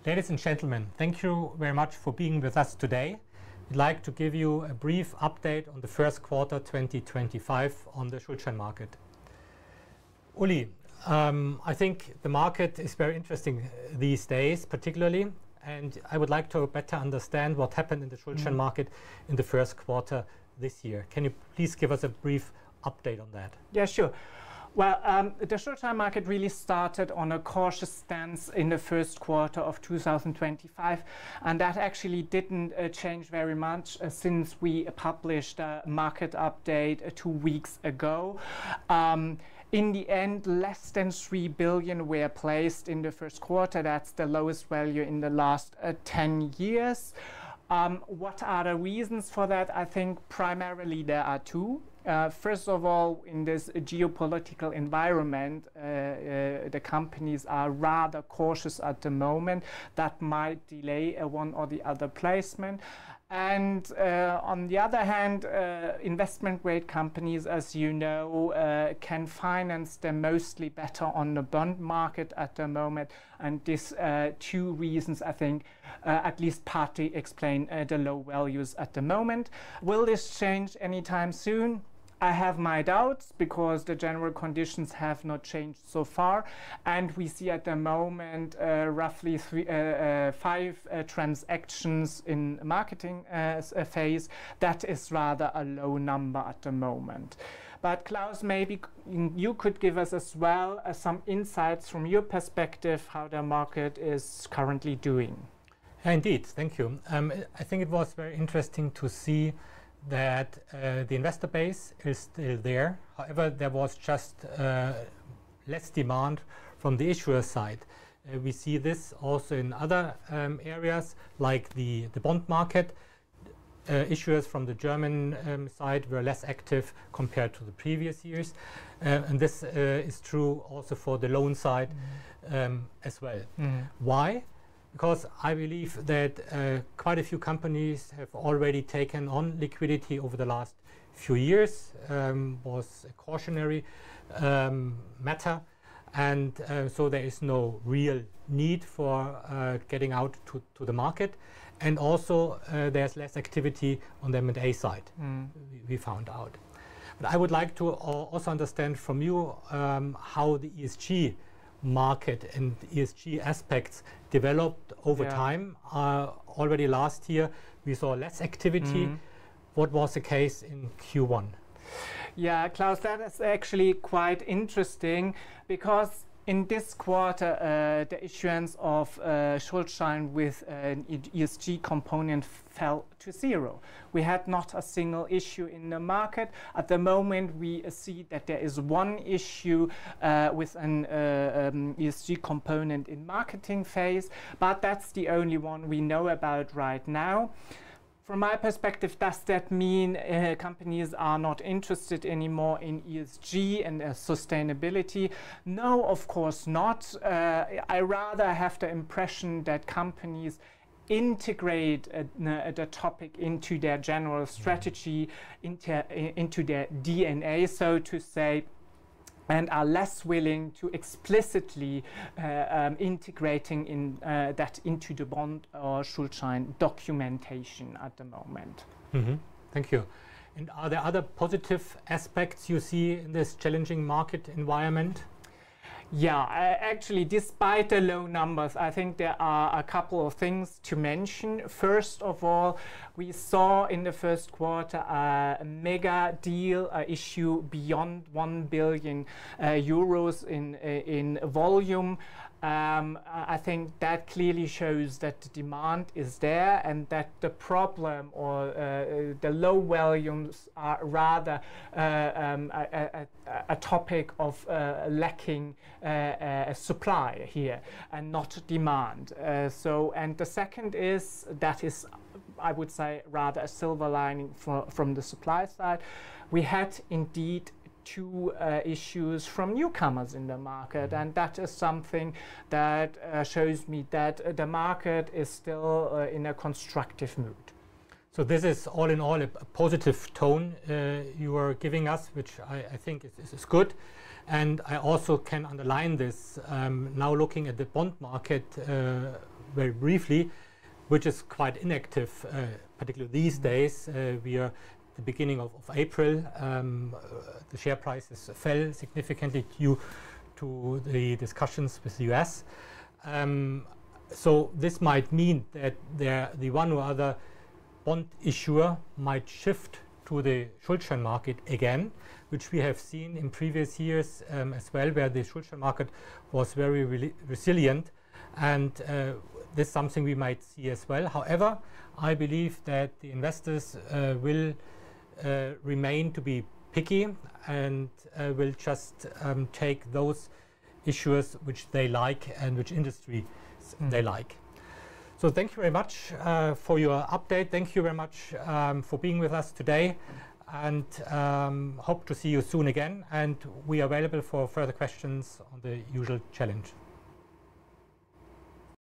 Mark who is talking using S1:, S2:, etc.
S1: Ladies and gentlemen, thank you very much for being with us today. We'd like to give you a brief update on the first quarter 2025 on the Schuldschein market. Uli, I think the market is very interesting these days, particularly, and I would like to better understand what happened in the Schuldschein market in the first quarter this year. Can you please give us a brief update on that?
S2: Yeah, sure. Well, the Schuldschein market really started on a cautious stance in the first quarter of 2025, and that actually didn't change very much since we published a market update 2 weeks ago. In the end, less than 3 billion were placed in the first quarter. That's the lowest value in the last 10 years. What are the reasons for that? I think primarily there are two. First of all, in this geopolitical environment, the companies are rather cautious at the moment. That might delay one or the other placement. And on the other hand, investment-grade companies, as you know, can finance them mostly better on the bond market at the moment. And these two reasons, I think, at least partly explain the low values at the moment. Will this change anytime soon? I have my doubts because the general conditions have not changed so far, and we see at the moment roughly 5 transactions in marketing phase. That is rather a low number at the moment. But Klaus, maybe you could give us as well some insights from your perspective how the market is currently doing.
S1: Indeed, thank you. I think it was very interesting to see that the investor base is still there. However, there was just less demand from the issuer side. We see this also in other areas like the bond market. Issuers from the German side were less active compared to the previous years. And this is true also for the loan side as well. Why? Because I believe that quite a few companies have already taken on liquidity over the last few years. Was a cautionary matter, and so there is no real need for getting out to the market. And also there's less activity on the M&A side, we found out. But I would like to also understand from you how the ESG market and ESG aspects developed over time. Already last year we saw less activity. What was the case in Q1?
S2: Yeah, Klaus, that is actually quite interesting because in this quarter the issuance of Schuldschein with an ESG component fell to 0. We had not a single issue in the market. At the moment we see that there is one issue with an ESG component in marketing phase, but that's the only one we know about right now. From my perspective, does that mean companies are not interested anymore in ESG and sustainability? No, of course not. I rather have the impression that companies integrate the topic into their general strategy, into their DNA, so to say, and are less willing to explicitly integrating that into the bond or Schuldschein documentation at the moment.
S1: Thank you. And are there other positive aspects you see in this challenging market environment?
S2: Yeah, actually, despite the low numbers, I think there are a couple of things to mention. First of all, we saw in the first quarter a mega deal issue beyond 1 billion euros in volume. I think that clearly shows that the demand is there and that the problem or the low volumes are rather a topic of lacking supply here and not demand. And the second is, that is, I would say, rather a silver lining from the supply side. We had indeed 2 issues from newcomers in the market, and that is something that shows me that the market is still in a constructive mood.
S1: So this is all in all a positive tone you are giving us, which I think is good. And I also can underline this now looking at the bond market very briefly, which is quite inactive, particularly these days. We are at the beginning of April. The share prices fell significantly due to the discussions with the US. So this might mean that the one or other bond issuer might shift to the Schuldschein market again, which we have seen in previous years as well, where the Schuldschein market was very resilient, and this is something we might see as well. However, I believe that the investors will remain to be picky and will just take those issuers which they like and which industry they like. So thank you very much for your update. Thank you very much for being with us today, and hope to see you soon again. And we are available for further questions on the usual challenge.